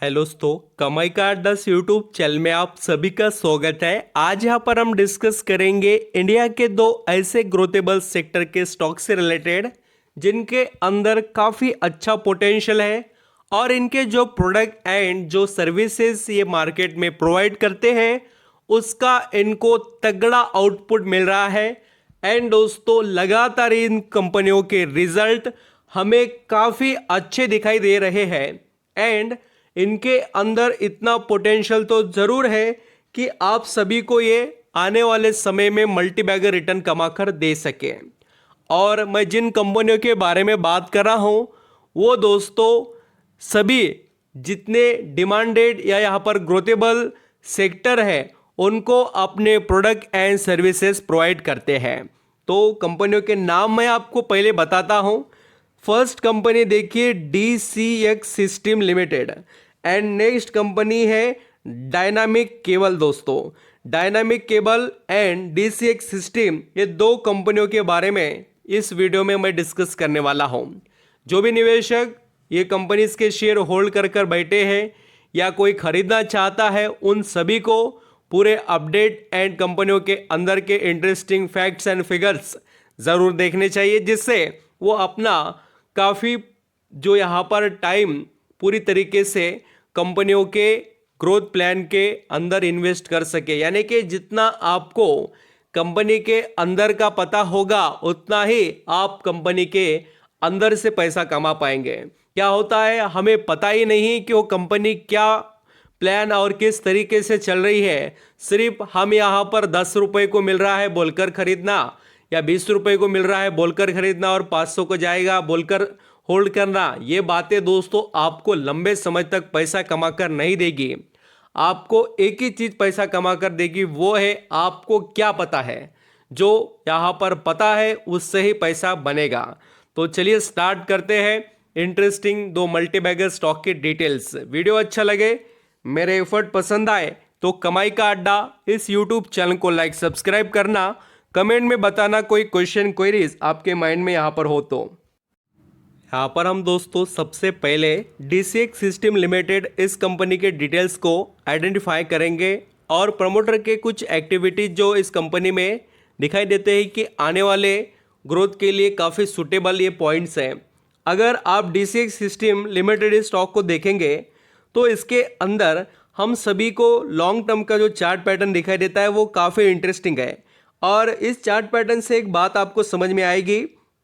Hello दोस्तों, कमाई का अड्डा यूट्यूब चैनल में आप सभी का स्वागत है। आज यहाँ पर हम डिस्कस करेंगे इंडिया के दो ऐसे ग्रोथेबल सेक्टर के स्टॉक से रिलेटेड जिनके अंदर काफ़ी अच्छा पोटेंशियल है और इनके जो प्रोडक्ट एंड जो सर्विसेज ये मार्केट में प्रोवाइड करते हैं उसका इनको तगड़ा आउटपुट मिल रहा है। एंड दोस्तों, लगातार इन कंपनियों के रिजल्ट हमें काफ़ी अच्छे दिखाई दे रहे हैं एंड इनके अंदर इतना पोटेंशियल तो ज़रूर है कि आप सभी को ये आने वाले समय में मल्टीबैगर रिटर्न कमाकर दे सके। और मैं जिन कंपनियों के बारे में बात कर रहा हूँ वो दोस्तों सभी जितने डिमांडेड या यहाँ पर ग्रोथेबल सेक्टर है उनको अपने प्रोडक्ट एंड सर्विसेज प्रोवाइड करते हैं। तो कंपनियों के नाम मैं आपको पहले बताता हूँ। फर्स्ट कंपनी देखिए DCX system limited and next company है डायनामिक केबल। दोस्तों, dynamic cable and DCX system, ये दो कंपनियों के बारे में इस वीडियो में मैं डिस्कस करने वाला हूं। जो भी निवेशक ये कंपनीज के शेयर होल्ड कर बैठे हैं या कोई खरीदना चाहता है उन सभी को पूरे अपडेट एंड कंपनियों के अंदर के इंटरेस्टिंग फैक्ट्स एंड फिगर्स ज़रूर देखने चाहिए, जिससे वो अपना काफ़ी जो यहाँ पर टाइम पूरी तरीके से कंपनियों के ग्रोथ प्लान के अंदर इन्वेस्ट कर सके। यानी कि जितना आपको कंपनी के अंदर का पता होगा उतना ही आप कंपनी के अंदर से पैसा कमा पाएंगे। क्या होता है, हमें पता ही नहीं कि वो कंपनी क्या प्लान और किस तरीके से चल रही है। सिर्फ हम यहाँ पर 10 रुपये को मिल रहा है बोलकर खरीदना या 20 रुपये को मिल रहा है बोलकर खरीदना और 500 को जाएगा बोलकर होल्ड करना, ये बातें दोस्तों आपको लंबे समय तक पैसा कमाकर नहीं देगी। आपको एक ही चीज़ पैसा कमाकर देगी, वो है आपको क्या पता है। जो यहाँ पर पता है उससे ही पैसा बनेगा। तो चलिए स्टार्ट करते हैं इंटरेस्टिंग दो मल्टीबैगर स्टॉक की डिटेल्स। वीडियो अच्छा लगे, मेरे एफर्ट पसंद आए तो कमाई का अड्डा इस यूट्यूब चैनल को लाइक सब्सक्राइब करना, कमेंट में बताना कोई क्वेश्चन क्वेरीज आपके माइंड में यहाँ पर हो तो। यहाँ पर हम दोस्तों सबसे पहले DCX सिस्टम लिमिटेड इस कंपनी के डिटेल्स को आइडेंटिफाई करेंगे और प्रमोटर के कुछ एक्टिविटीज जो इस कंपनी में दिखाई देते हैं कि आने वाले ग्रोथ के लिए काफ़ी सूटेबल ये पॉइंट्स हैं। अगर आप DCX सिस्टम लिमिटेड स्टॉक को देखेंगे तो इसके अंदर हम सभी को लॉन्ग टर्म का जो चार्ट पैटर्न दिखाई देता है वो काफ़ी इंटरेस्टिंग है। और इस चार्ट पैटर्न से एक बात आपको समझ में आएगी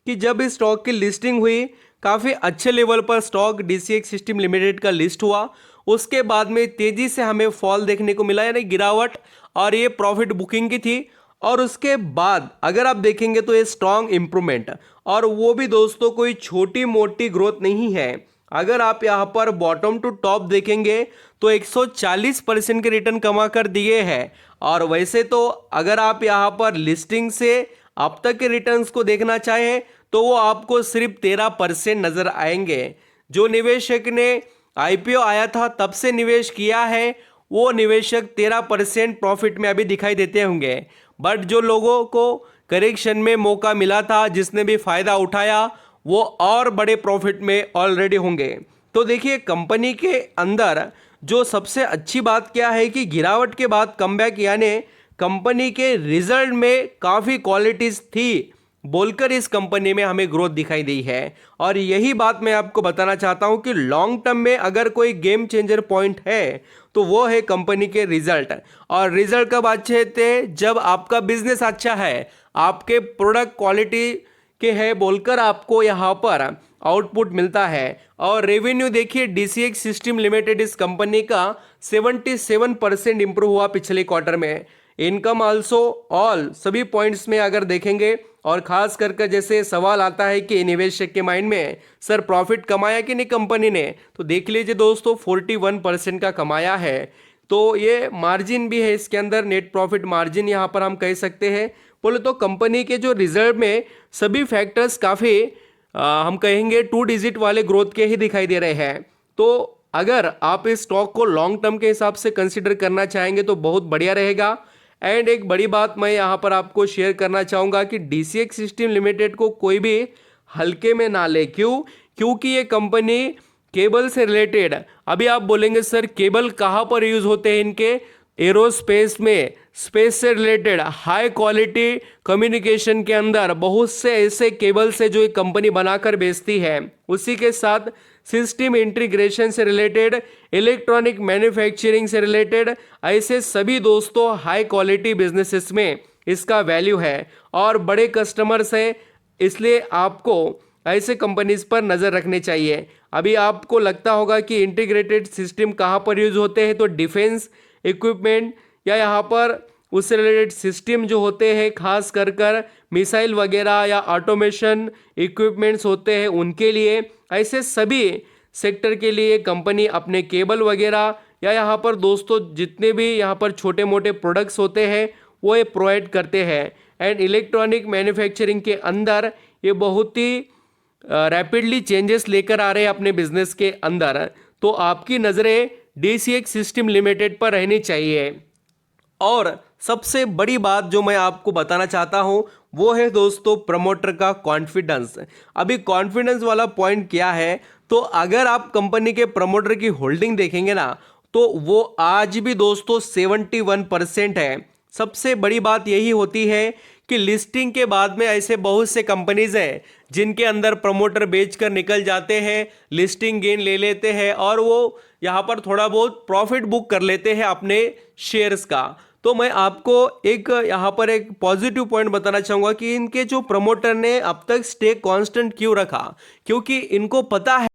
कि जब इस स्टॉक की लिस्टिंग हुई काफ़ी अच्छे लेवल पर स्टॉक DCX सिस्टम लिमिटेड का लिस्ट हुआ, उसके बाद में तेज़ी से हमें फॉल देखने को मिला, यानी गिरावट, और ये प्रॉफिट बुकिंग की थी। और उसके बाद अगर आप देखेंगे तो ये स्ट्रॉन्ग इंप्रूवमेंट, और वो भी दोस्तों कोई छोटी मोटी ग्रोथ नहीं है। अगर आप यहाँ पर बॉटम टू टॉप देखेंगे तो 140% के रिटर्न कमा कर दिए हैं। और वैसे तो अगर आप यहाँ पर लिस्टिंग से अब तक के रिटर्न्स को देखना चाहें तो वो आपको सिर्फ 13% नजर आएंगे। जो निवेशक ने IPO आया था तब से निवेश किया है वो निवेशक 13% प्रॉफिट में अभी दिखाई देते होंगे। बट जो लोगों को करेक्शन में मौका मिला था, जिसने भी फायदा उठाया, वो और बड़े प्रॉफिट में ऑलरेडी होंगे। तो देखिए कंपनी के अंदर जो सबसे अच्छी बात क्या है कि गिरावट के बाद कमबैक, यानी कंपनी के रिजल्ट में काफ़ी क्वालिटीज़ थी बोलकर इस कंपनी में हमें ग्रोथ दिखाई दी है। और यही बात मैं आपको बताना चाहता हूं कि लॉन्ग टर्म में अगर कोई गेम चेंजर पॉइंट है तो वो है कंपनी के रिजल्ट। और रिजल्ट कब अच्छे थे? जब आपका बिजनेस अच्छा है, आपके प्रोडक्ट क्वालिटी के है बोलकर आपको यहाँ पर आउटपुट मिलता है। और रेवेन्यू देखिए DCX सिस्टम लिमिटेड इस कंपनी का 77% इंप्रूव हुआ पिछले क्वार्टर में। इनकम आल्सो ऑल सभी पॉइंट्स में अगर देखेंगे, और खास करके जैसे सवाल आता है कि निवेशक के माइंड में सर प्रॉफिट कमाया कि नहीं कंपनी ने, तो देख लीजिए दोस्तों 41% का कमाया है। तो ये मार्जिन भी है इसके अंदर, नेट प्रॉफिट मार्जिन यहाँ पर हम कह सकते हैं। बोले तो कंपनी के जो रिजर्व में सभी फैक्टर्स काफ़ी हम कहेंगे 2 डिजिट वाले ग्रोथ के ही दिखाई दे रहे हैं। तो अगर आप इस स्टॉक को लॉन्ग टर्म के हिसाब से कंसिडर करना चाहेंगे तो बहुत बढ़िया रहेगा। एंड एक बड़ी बात मैं यहाँ पर आपको शेयर करना चाहूँगा कि DCX सिस्टम लिमिटेड को कोई भी हल्के में ना ले। क्योंकि ये कंपनी केबल से रिलेटेड, अभी आप बोलेंगे सर केबल कहाँ पर यूज होते हैं इनके, एरोस्पेस में, स्पेस से रिलेटेड हाई क्वालिटी कम्युनिकेशन के अंदर बहुत से ऐसे केबल्स है जो एक कंपनी बनाकर बेचती है। उसी के साथ सिस्टम इंटीग्रेशन से रिलेटेड, इलेक्ट्रॉनिक मैन्युफैक्चरिंग से रिलेटेड, ऐसे सभी दोस्तों हाई क्वालिटी बिजनेसेस में इसका वैल्यू है और बड़े कस्टमर्स हैं, इसलिए आपको ऐसे कंपनीज पर नज़र रखनी चाहिए। अभी आपको लगता होगा कि इंटीग्रेटेड सिस्टम कहाँ पर यूज होते हैं, तो डिफेंस इक्विपमेंट या यहाँ पर उससे रिलेटेड सिस्टम जो होते हैं, खास कर मिसाइल वगैरह या ऑटोमेशन इक्विपमेंट्स होते हैं उनके लिए, ऐसे सभी सेक्टर के लिए कंपनी अपने केबल वगैरह या यहाँ पर दोस्तों जितने भी यहाँ पर छोटे मोटे प्रोडक्ट्स होते हैं वो ये प्रोवाइड करते हैं। एंड इलेक्ट्रॉनिक मैन्युफैक्चरिंग के अंदर ये बहुत ही रैपिडली चेंजेस लेकर आ रहे हैं अपने बिजनेस के अंदर, तो आपकी नज़रें DCX सिस्टम लिमिटेड पर रहनी चाहिए। और सबसे बड़ी बात जो मैं आपको बताना चाहता हूं वो है दोस्तों प्रमोटर का कॉन्फिडेंस। अभी कॉन्फिडेंस वाला पॉइंट क्या है, तो अगर आप कंपनी के प्रमोटर की होल्डिंग देखेंगे ना तो वो आज भी दोस्तों 71% है। सबसे बड़ी बात यही होती है कि लिस्टिंग के बाद में ऐसे बहुत से कंपनीज हैं जिनके अंदर प्रमोटर बेचकर निकल जाते हैं, लिस्टिंग गेन ले लेते हैं और वो यहाँ पर थोड़ा बहुत प्रॉफिट बुक कर लेते हैं अपने शेयर्स का। तो मैं आपको एक यहाँ पर एक पॉजिटिव पॉइंट बताना चाहूँगा कि इनके जो प्रमोटर ने अब तक स्टेक कांस्टेंट क्यों रखा, क्योंकि इनको पता है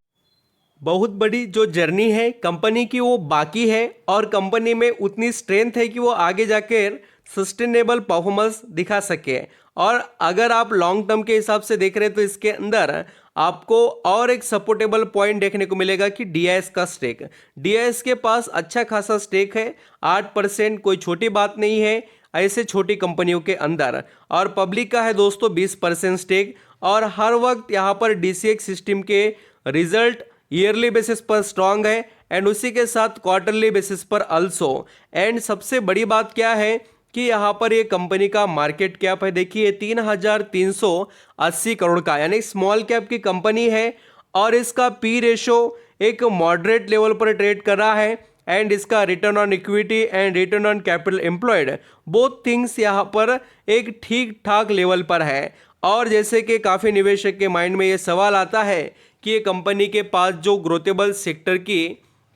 बहुत बड़ी जो जर्नी है कंपनी की वो बाकी है और कंपनी में उतनी स्ट्रेंथ है कि वो आगे जाकर सस्टेनेबल परफॉर्मेंस दिखा सके। और अगर आप लॉन्ग टर्म के हिसाब से देख रहे हैं तो इसके अंदर आपको और एक सपोर्टेबल पॉइंट देखने को मिलेगा कि DIS का स्टेक, DIS के पास अच्छा खासा स्टेक है, 8%, कोई छोटी बात नहीं है ऐसे छोटी कंपनियों के अंदर। और पब्लिक का है दोस्तों 20% स्टेक। और हर वक्त यहाँ पर DCX सिस्टम के रिजल्ट ईयरली बेसिस पर स्ट्रांग है एंड उसी के साथ क्वार्टरली बेसिस पर अल्सो। एंड सबसे बड़ी बात क्या है कि यहाँ पर ये कंपनी का मार्केट कैप है, देखिए 3,380 करोड़ का, यानी स्मॉल कैप की कंपनी है और इसका P रेशो एक मॉडरेट लेवल पर ट्रेड कर रहा है एंड इसका return on equity and return on capital employed both things यहाँ पर एक ठीक ठाक लेवल पर है। और जैसे कि काफ़ी निवेशक के माइंड में ये सवाल आता है कि ये कंपनी के पास जो ग्रोथेबल सेक्टर की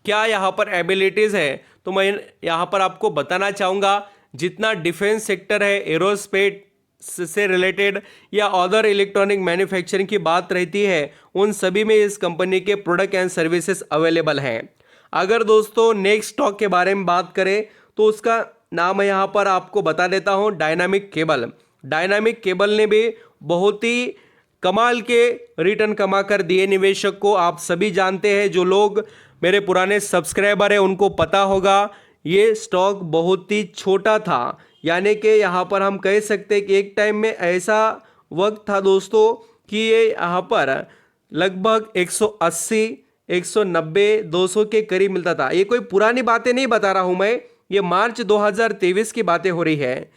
क्या यहाँ पर एबिलिटीज़ है, तो मैं यहाँ पर आपको बताना चाहूँगा जितना डिफेंस सेक्टर है, एरोस्पेस से रिलेटेड या अदर इलेक्ट्रॉनिक मैन्युफैक्चरिंग की बात रहती है, उन सभी में इस कंपनी के प्रोडक्ट एंड सर्विसेज अवेलेबल हैं। अगर दोस्तों नेक्स्ट स्टॉक के बारे में बात करें तो उसका नाम मैं यहाँ पर आपको बता देता हूँ, डायनामिक केबल। डायनामिक केबल ने भी बहुत ही कमाल के रिटर्न कमा कर दिए निवेशक को। आप सभी जानते हैं, जो लोग मेरे पुराने सब्सक्राइबर हैं उनको पता होगा ये स्टॉक बहुत ही छोटा था, यानी कि यहाँ पर हम कह सकते हैं कि एक टाइम में ऐसा वक्त था दोस्तों कि ये यहाँ पर लगभग 180, 190, 200 के करीब मिलता था। ये कोई पुरानी बातें नहीं बता रहा हूँ मैं, ये मार्च 2023 की बातें हो रही है।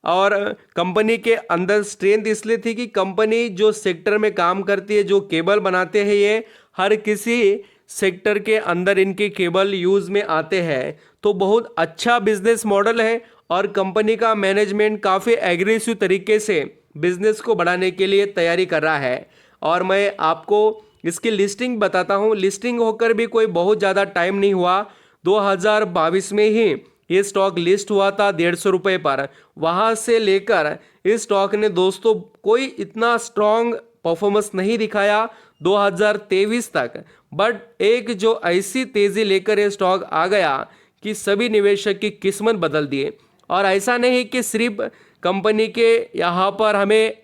और कंपनी के अंदर स्ट्रेंथ इसलिए थी कि कंपनी जो सेक्टर में काम करती है, जो केबल बनाते हैं, ये हर किसी सेक्टर के अंदर इनके केबल यूज़ में आते हैं। तो बहुत अच्छा बिजनेस मॉडल है और कंपनी का मैनेजमेंट काफ़ी एग्रेसिव तरीके से बिजनेस को बढ़ाने के लिए तैयारी कर रहा है। और मैं आपको इसकी लिस्टिंग बताता हूँ। लिस्टिंग होकर भी कोई बहुत ज़्यादा टाइम नहीं हुआ, 2022 में ही ये स्टॉक लिस्ट हुआ था 150 रुपये पर। वहाँ से लेकर इस स्टॉक ने दोस्तों कोई इतना स्ट्रॉन्ग परफॉर्मेंस नहीं दिखाया 2023 तक, बट एक जो ऐसी तेज़ी लेकर ये स्टॉक आ गया कि सभी निवेशक की किस्मत बदल दिए। और ऐसा नहीं कि सिर्फ कंपनी के यहाँ पर हमें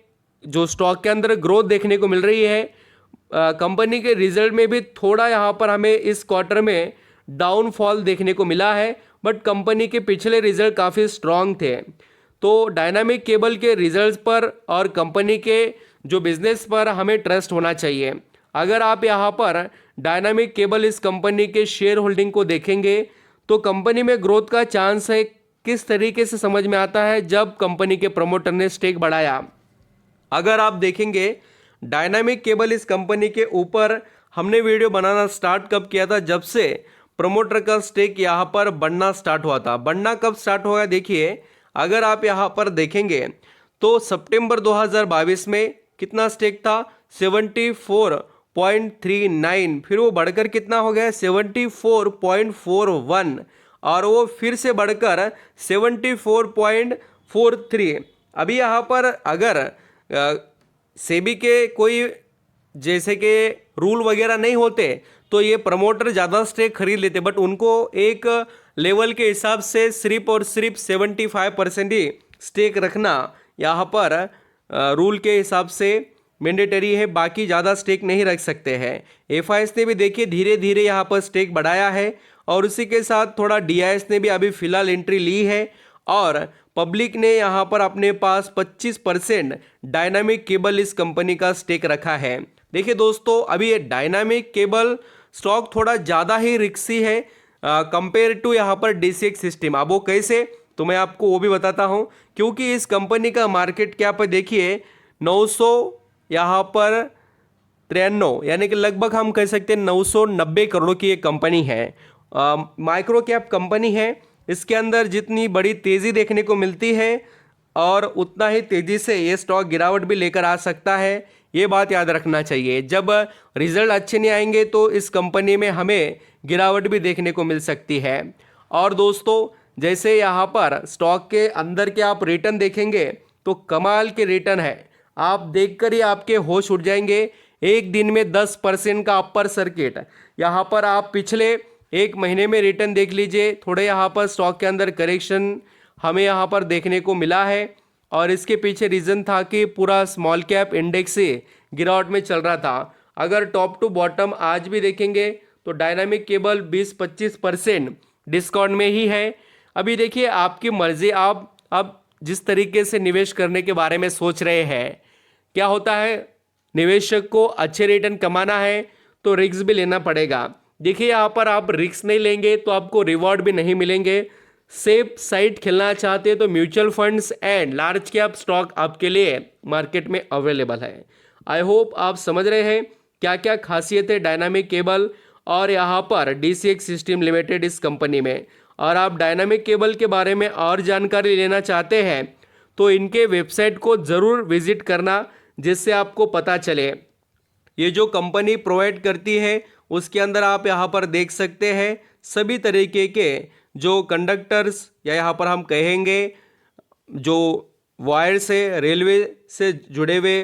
जो स्टॉक के अंदर ग्रोथ देखने को मिल रही है, कंपनी के रिजल्ट में भी थोड़ा यहाँ पर हमें इस क्वार्टर में डाउनफॉल देखने को मिला है, बट कंपनी के पिछले रिजल्ट काफ़ी स्ट्रॉन्ग थे। तो डायनामिक केबल के रिजल्ट्स पर और कंपनी के जो बिजनेस पर हमें ट्रस्ट होना चाहिए। अगर आप यहाँ पर डायनामिक केबल इस कंपनी के शेयर होल्डिंग को देखेंगे तो कंपनी में ग्रोथ का चांस है किस तरीके से समझ में आता है जब कंपनी के प्रमोटर ने स्टेक बढ़ाया। अगर आप देखेंगे डायनामिक केबल इस कंपनी के ऊपर हमने वीडियो बनाना स्टार्ट कब किया था, जब से प्रमोटर का स्टेक यहाँ पर बढ़ना स्टार्ट हुआ था। बढ़ना कब स्टार्ट हुआ देखिए, अगर आप यहाँ पर देखेंगे तो सितंबर 2022 में कितना स्टेक था 74.39, फिर वो बढ़कर कितना हो गया 74.41 और वो फिर से बढ़कर 74.43। अभी यहाँ पर अगर सेबी के कोई जैसे कि रूल वगैरह नहीं होते तो ये प्रमोटर ज़्यादा स्टेक खरीद लेते, बट उनको एक लेवल के हिसाब से सिर्फ और सिर्फ 75% ही स्टेक रखना यहाँ पर रूल के हिसाब से मैंडेटरी है, बाकी ज़्यादा स्टेक नहीं रख सकते हैं। एफआईएस ने भी देखिए धीरे धीरे यहाँ पर स्टेक बढ़ाया है और उसी के साथ थोड़ा डीआईएस ने भी अभी फिलहाल एंट्री ली है और पब्लिक ने यहाँ पर अपने पास 25% डायनामिक केबल इस कंपनी का स्टेक रखा है। देखिए दोस्तों, अभी ये डायनामिक केबल स्टॉक थोड़ा ज़्यादा ही रिस्की है कंपेयर टू यहाँ पर डीसीएक्स सिस्टम। अब वो कैसे, तो मैं आपको वो भी बताता हूँ, क्योंकि इस कंपनी का मार्केट कैप देखिए 900 यहाँ पर 93, यानी कि लगभग हम कह सकते हैं 990 करोड़ की एक कंपनी है। माइक्रो कैप कंपनी है, इसके अंदर जितनी बड़ी तेज़ी देखने को मिलती है और उतना ही तेज़ी से ये स्टॉक गिरावट भी लेकर आ सकता है, ये बात याद रखना चाहिए। जब रिजल्ट अच्छे नहीं आएंगे तो इस कंपनी में हमें गिरावट भी देखने को मिल सकती है। और दोस्तों, जैसे यहाँ पर स्टॉक के अंदर के आप रिटर्न देखेंगे तो कमाल के रिटर्न है, आप देखकर ही आपके होश उड़ जाएंगे। एक दिन में 10% का अपर सर्किट, यहाँ पर आप पिछले एक महीने में रिटर्न देख लीजिए। थोड़े यहाँ पर स्टॉक के अंदर करेक्शन हमें यहाँ पर देखने को मिला है और इसके पीछे रीज़न था कि पूरा स्मॉल कैप इंडेक्स से गिरावट में चल रहा था। अगर टॉप टू बॉटम आज भी देखेंगे तो डायनामिक केबल 20-25% डिस्काउंट में ही है। अभी देखिए आपकी मर्जी, आप अब जिस तरीके से निवेश करने के बारे में सोच रहे हैं, क्या होता है निवेशक को अच्छे रिटर्न कमाना है तो रिस्क भी लेना पड़ेगा। देखिए यहाँ पर आप रिस्क नहीं लेंगे तो आपको रिवॉर्ड भी नहीं मिलेंगे। सेफ साइड खेलना चाहते हैं तो mutual funds and large cap stock आपके लिए मार्केट में अवेलेबल है। आई होप आप समझ रहे हैं क्या क्या खासियत है डायनामिक केबल और यहाँ पर डीसीएक्स सिस्टम लिमिटेड इस कंपनी में। और आप डायनामिक केबल के बारे में और जानकारी लेना चाहते हैं तो इनके वेबसाइट को ज़रूर विजिट करना, जिससे आपको पता चले ये जो कंपनी प्रोवाइड करती है उसके अंदर आप यहाँ पर देख सकते हैं सभी तरीके के जो कंडक्टर्स या यहाँ पर हम कहेंगे जो वायर से रेलवे से जुड़े हुए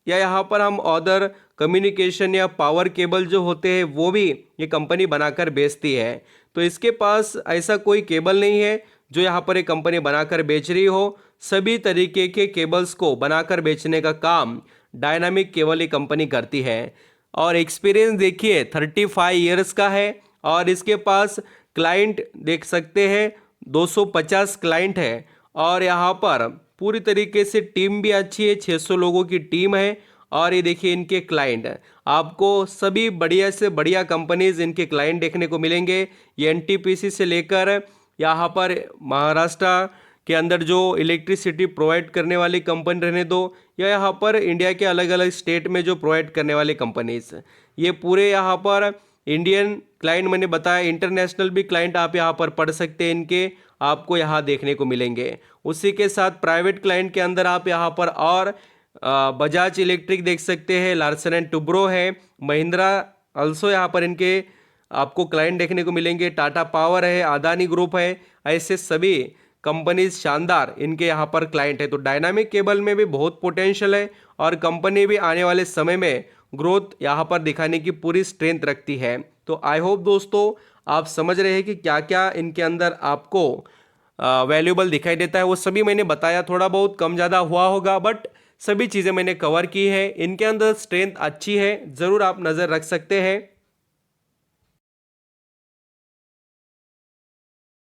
या यहाँ पर हम अदर कम्युनिकेशन या पावर केबल जो होते हैं वो भी ये कंपनी बनाकर बेचती है। तो इसके पास ऐसा कोई केबल नहीं है जो यहाँ पर एक कंपनी बनाकर बेच रही हो। सभी तरीके के केबल्स को बनाकर बेचने का काम डायनामिक केबल ही कंपनी करती है और एक्सपीरियंस देखिए 35 ईयर्स का है और इसके पास क्लाइंट देख सकते हैं 250 क्लाइंट है और यहाँ पर पूरी तरीके से टीम भी अच्छी है, 600 लोगों की टीम है। और ये देखिए इनके क्लाइंट, आपको सभी बढ़िया से बढ़िया कंपनीज इनके क्लाइंट देखने को मिलेंगे। ये एनटीपीसी से लेकर यहाँ पर महाराष्ट्र के अंदर जो इलेक्ट्रिसिटी प्रोवाइड करने वाली कंपनी रहने दो या यहाँ पर इंडिया के अलग अलग स्टेट में जो प्रोवाइड करने वाली कंपनीज, ये पूरे यहाँ पर इंडियन क्लाइंट मैंने बताया, इंटरनेशनल भी क्लाइंट आप यहाँ पर पढ़ सकते हैं, इनके आपको यहाँ देखने को मिलेंगे। उसी के साथ प्राइवेट क्लाइंट के अंदर आप यहाँ पर और बजाज इलेक्ट्रिक देख सकते हैं, लार्सन एंड टुब्रो है, महिंद्रा अल्सो यहाँ पर इनके आपको क्लाइंट देखने को मिलेंगे, टाटा पावर है, अदानी ग्रुप है, ऐसे सभी कंपनीज शानदार इनके यहाँ पर क्लाइंट है। तो डायनामिक केबल में भी बहुत पोटेंशियल है और कंपनी भी आने वाले समय में ग्रोथ यहाँ पर दिखाने की पूरी स्ट्रेंथ रखती है। तो आई होप दोस्तों आप समझ रहे हैं कि क्या क्या इनके अंदर आपको वैल्यूबल दिखाई देता है। वो सभी मैंने बताया, थोड़ा बहुत कम ज़्यादा हुआ होगा बट सभी चीज़ें मैंने कवर की है। इनके अंदर स्ट्रेंथ अच्छी है, ज़रूर आप नज़र रख सकते हैं।